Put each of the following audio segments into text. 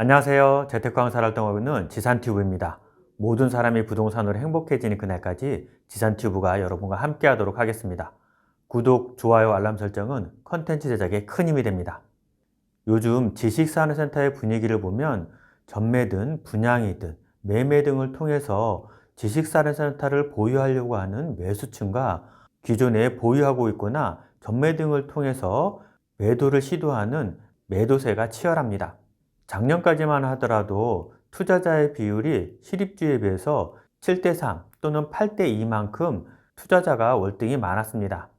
안녕하세요. 재테크 강사를 활동하고 있는 지산튜브입니다. 모든 사람이 부동산으로 행복해지는 그날까지 지산튜브가 여러분과 함께 하도록 하겠습니다. 구독, 좋아요, 알람 설정은 컨텐츠 제작에 큰 힘이 됩니다. 요즘 지식산업센터의 분위기를 보면 전매든 분양이든 매매 등을 통해서 지식산업센터를 보유하려고 하는 매수층과 기존에 보유하고 있거나 전매 등을 통해서 매도를 시도하는 매도세가 치열합니다. 작년까지만 하더라도 투자자의 비율이 실입주에 비해서 7대3 또는 8대2만큼 투자자가 월등히 많았습니다.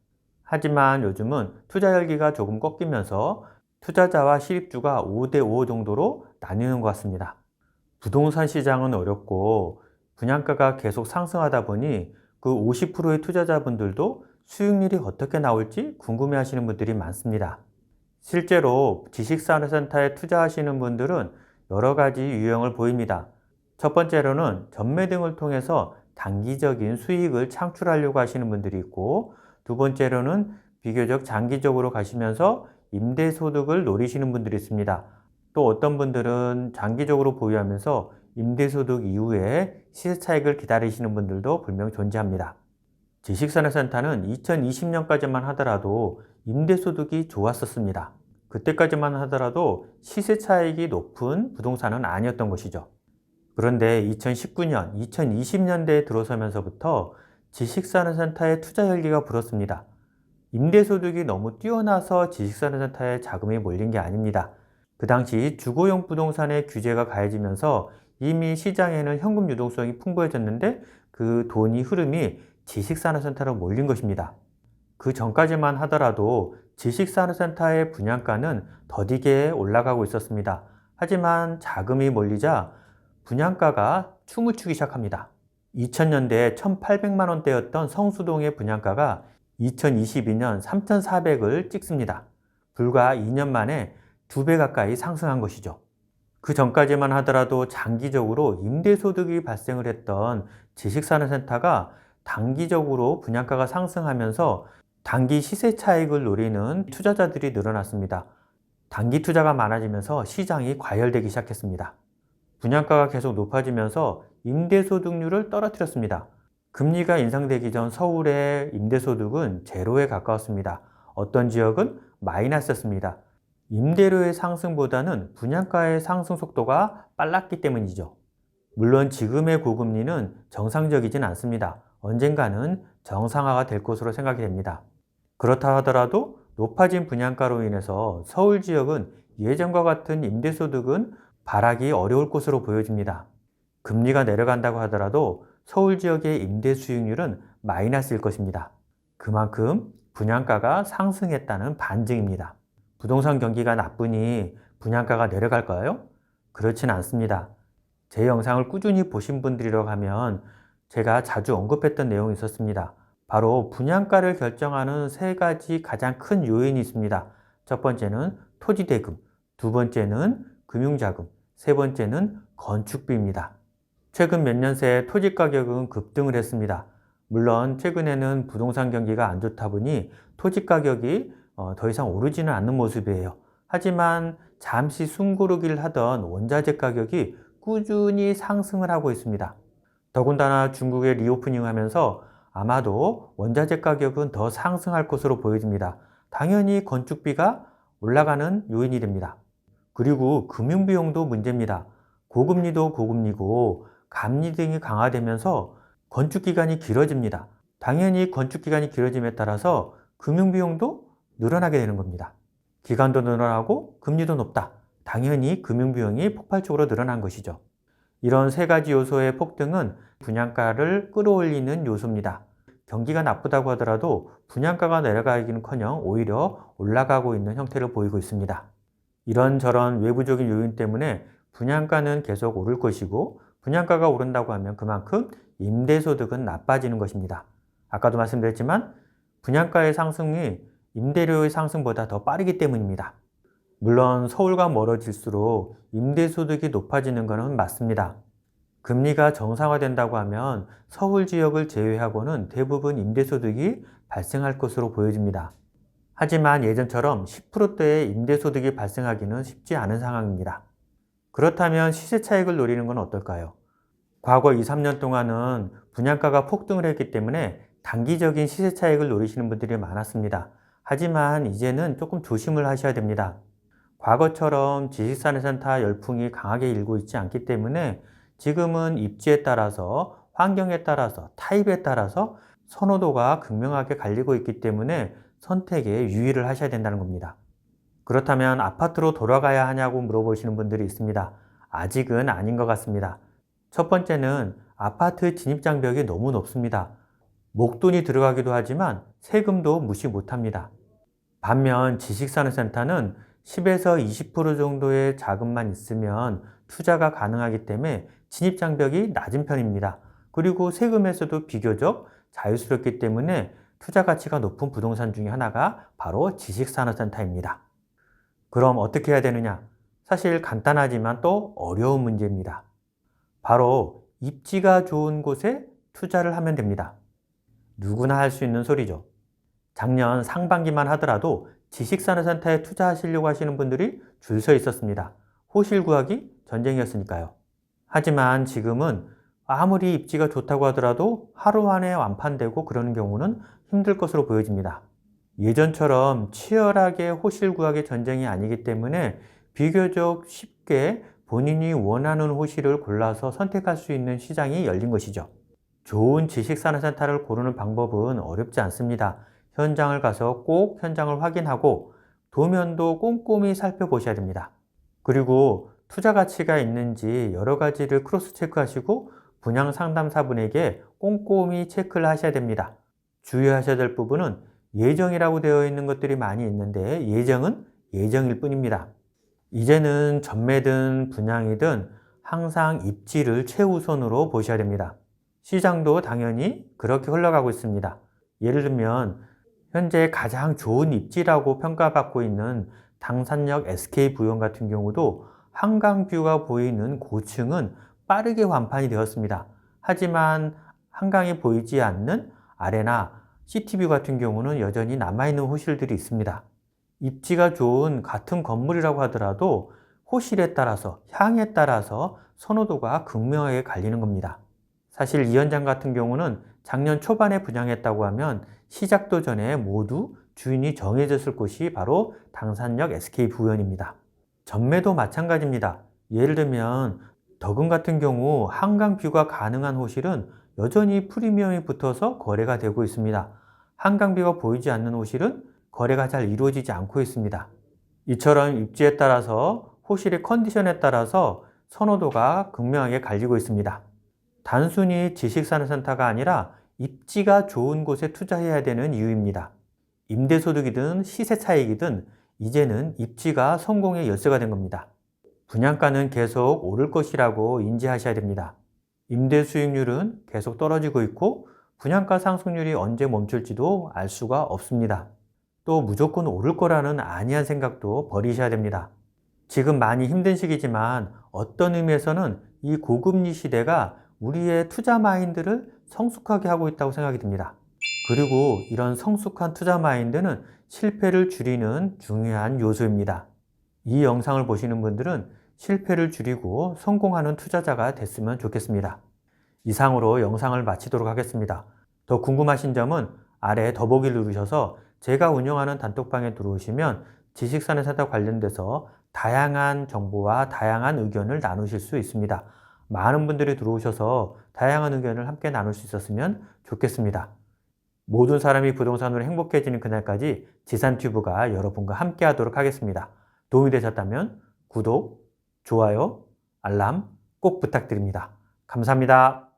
하지만 요즘은 투자 열기가 조금 꺾이면서 투자자와 실입주가 5대5 정도로 나뉘는 것 같습니다. 부동산 시장은 어렵고 분양가가 계속 상승하다 보니 그 50%의 투자자분들도 수익률이 어떻게 나올지 궁금해 하시는 분들이 많습니다. 실제로 지식산업센터에 투자하시는 분들은 여러 가지 유형을 보입니다. 첫 번째로는 전매 등을 통해서 단기적인 수익을 창출하려고 하시는 분들이 있고, 두 번째로는 비교적 장기적으로 가시면서 임대소득을 노리시는 분들이 있습니다. 또 어떤 분들은 장기적으로 보유하면서 임대소득 이후에 시세 차익을 기다리시는 분들도 분명 존재합니다. 지식산업센터는 2020년까지만 하더라도 임대소득이 좋았었습니다. 그때까지만 하더라도 시세 차익이 높은 부동산은 아니었던 것이죠. 그런데 2019년, 2020년대에 들어서면서부터 지식산업센터에 투자 열기가 불었습니다. 임대소득이 너무 뛰어나서 지식산업센터에 자금이 몰린 게 아닙니다. 그 당시 주거용 부동산의 규제가 가해지면서 이미 시장에는 현금 유동성이 풍부해졌는데 그 돈이 흐름이 지식산업센터로 몰린 것입니다. 그 전까지만 하더라도 지식산업센터의 분양가는 더디게 올라가고 있었습니다. 하지만 자금이 몰리자 분양가가 춤을 추기 시작합니다. 2000년대에 1800만 원대였던 성수동의 분양가가 2022년 3400을 찍습니다. 불과 2년 만에 2배 가까이 상승한 것이죠. 그 전까지만 하더라도 장기적으로 임대소득이 발생을 했던 지식산업센터가 단기적으로 분양가가 상승하면서 단기 시세 차익을 노리는 투자자들이 늘어났습니다. 단기 투자가 많아지면서 시장이 과열되기 시작했습니다. 분양가가 계속 높아지면서 임대소득률을 떨어뜨렸습니다. 금리가 인상되기 전 서울의 임대소득은 제로에 가까웠습니다. 어떤 지역은 마이너스였습니다. 임대료의 상승보다는 분양가의 상승 속도가 빨랐기 때문이죠. 물론 지금의 고금리는 정상적이진 않습니다. 언젠가는 정상화가 될 것으로 생각이 됩니다. 그렇다 하더라도 높아진 분양가로 인해서 서울 지역은 예전과 같은 임대소득은 발하기 어려울 것으로 보여집니다. 금리가 내려간다고 하더라도 서울 지역의 임대 수익률은 마이너스일 것입니다. 그만큼 분양가가 상승했다는 반증입니다. 부동산 경기가 나쁘니 분양가가 내려갈까요? 그렇진 않습니다. 제 영상을 꾸준히 보신 분들이라고 하면 제가 자주 언급했던 내용이 있었습니다. 바로 분양가를 결정하는 세 가지 가장 큰 요인이 있습니다. 첫 번째는 토지대금, 두 번째는 금융자금, 세 번째는 건축비입니다. 최근 몇 년 새 토지 가격은 급등을 했습니다. 물론 최근에는 부동산 경기가 안 좋다 보니 토지 가격이 더 이상 오르지는 않는 모습이에요. 하지만 잠시 숨고르기를 하던 원자재 가격이 꾸준히 상승을 하고 있습니다. 더군다나 중국의 리오프닝 하면서 아마도 원자재 가격은 더 상승할 것으로 보여집니다. 당연히 건축비가 올라가는 요인이 됩니다. 그리고 금융비용도 문제입니다. 고금리도 고금리고 감리 등이 강화되면서 건축기간이 길어집니다. 당연히 건축기간이 길어짐에 따라서 금융비용도 늘어나게 되는 겁니다. 기간도 늘어나고 금리도 높다. 당연히 금융비용이 폭발적으로 늘어난 것이죠. 이런 세 가지 요소의 폭등은 분양가를 끌어올리는 요소입니다. 경기가 나쁘다고 하더라도 분양가가 내려가기는커녕 오히려 올라가고 있는 형태를 보이고 있습니다. 이런저런 외부적인 요인 때문에 분양가는 계속 오를 것이고 분양가가 오른다고 하면 그만큼 임대소득은 나빠지는 것입니다. 아까도 말씀드렸지만 분양가의 상승이 임대료의 상승보다 더 빠르기 때문입니다. 물론 서울과 멀어질수록 임대소득이 높아지는 것은 맞습니다. 금리가 정상화된다고 하면 서울 지역을 제외하고는 대부분 임대소득이 발생할 것으로 보여집니다. 하지만 예전처럼 10%대의 임대소득이 발생하기는 쉽지 않은 상황입니다. 그렇다면 시세 차익을 노리는 건 어떨까요? 과거 2, 3년 동안은 분양가가 폭등을 했기 때문에 단기적인 시세 차익을 노리시는 분들이 많았습니다. 하지만 이제는 조금 조심을 하셔야 됩니다. 과거처럼 지식산업센터 열풍이 강하게 일고 있지 않기 때문에 지금은 입지에 따라서, 환경에 따라서, 타입에 따라서 선호도가 극명하게 갈리고 있기 때문에 선택에 유의를 하셔야 된다는 겁니다. 그렇다면 아파트로 돌아가야 하냐고 물어보시는 분들이 있습니다. 아직은 아닌 것 같습니다. 첫 번째는 아파트 진입장벽이 너무 높습니다. 목돈이 들어가기도 하지만 세금도 무시 못합니다. 반면 지식산업센터는 10에서 20% 정도의 자금만 있으면 투자가 가능하기 때문에 진입장벽이 낮은 편입니다. 그리고 세금에서도 비교적 자유스럽기 때문에 투자 가치가 높은 부동산 중에 하나가 바로 지식산업센터입니다. 그럼 어떻게 해야 되느냐? 사실 간단하지만 또 어려운 문제입니다. 바로 입지가 좋은 곳에 투자를 하면 됩니다. 누구나 할 수 있는 소리죠. 작년 상반기만 하더라도 지식산업센터에 투자하시려고 하시는 분들이 줄 서 있었습니다. 호실 구하기 전쟁이었으니까요. 하지만 지금은 아무리 입지가 좋다고 하더라도 하루 안에 완판되고 그러는 경우는 힘들 것으로 보여집니다. 예전처럼 치열하게 호실 구하기 전쟁이 아니기 때문에 비교적 쉽게 본인이 원하는 호실을 골라서 선택할 수 있는 시장이 열린 것이죠. 좋은 지식산업센터를 고르는 방법은 어렵지 않습니다. 현장을 가서 꼭 현장을 확인하고 도면도 꼼꼼히 살펴보셔야 됩니다. 그리고 투자 가치가 있는지 여러 가지를 크로스 체크하시고 분양 상담사분에게 꼼꼼히 체크를 하셔야 됩니다. 주의하셔야 될 부분은 예정이라고 되어 있는 것들이 많이 있는데 예정은 예정일 뿐입니다. 이제는 전매든 분양이든 항상 입지를 최우선으로 보셔야 됩니다. 시장도 당연히 그렇게 흘러가고 있습니다. 예를 들면 현재 가장 좋은 입지라고 평가받고 있는 당산역 SK부영 같은 경우도 한강뷰가 보이는 고층은 빠르게 완판이 되었습니다. 하지만 한강이 보이지 않는 아레나, 시티뷰 같은 경우는 여전히 남아있는 호실들이 있습니다. 입지가 좋은 같은 건물이라고 하더라도 호실에 따라서, 향에 따라서 선호도가 극명하게 갈리는 겁니다. 사실 이 현장 같은 경우는 작년 초반에 분양했다고 하면 시작도 전에 모두 주인이 정해졌을 곳이 바로 당산역 SK부연입니다. 전매도 마찬가지입니다. 예를 들면 덕은 같은 경우 한강뷰가 가능한 호실은 여전히 프리미엄이 붙어서 거래가 되고 있습니다. 한강뷰가 보이지 않는 호실은 거래가 잘 이루어지지 않고 있습니다. 이처럼 입지에 따라서 호실의 컨디션에 따라서 선호도가 극명하게 갈리고 있습니다. 단순히 지식산업센터가 아니라 입지가 좋은 곳에 투자해야 되는 이유입니다. 임대소득이든 시세차익이든 이제는 입지가 성공의 열쇠가 된 겁니다. 분양가는 계속 오를 것이라고 인지하셔야 됩니다. 임대 수익률은 계속 떨어지고 있고 분양가 상승률이 언제 멈출지도 알 수가 없습니다. 또 무조건 오를 거라는 안이한 생각도 버리셔야 됩니다. 지금 많이 힘든 시기지만 어떤 의미에서는 이 고금리 시대가 우리의 투자 마인드를 성숙하게 하고 있다고 생각이 듭니다. 그리고 이런 성숙한 투자 마인드는 실패를 줄이는 중요한 요소입니다. 이 영상을 보시는 분들은 실패를 줄이고 성공하는 투자자가 됐으면 좋겠습니다. 이상으로 영상을 마치도록 하겠습니다. 더 궁금하신 점은 아래 더보기를 누르셔서 제가 운영하는 단톡방에 들어오시면 지식산업센터 관련돼서 다양한 정보와 다양한 의견을 나누실 수 있습니다. 많은 분들이 들어오셔서 다양한 의견을 함께 나눌 수 있었으면 좋겠습니다. 모든 사람이 부동산으로 행복해지는 그날까지 지산튜브가 여러분과 함께 하도록 하겠습니다. 도움이 되셨다면 구독, 좋아요, 알람 꼭 부탁드립니다. 감사합니다.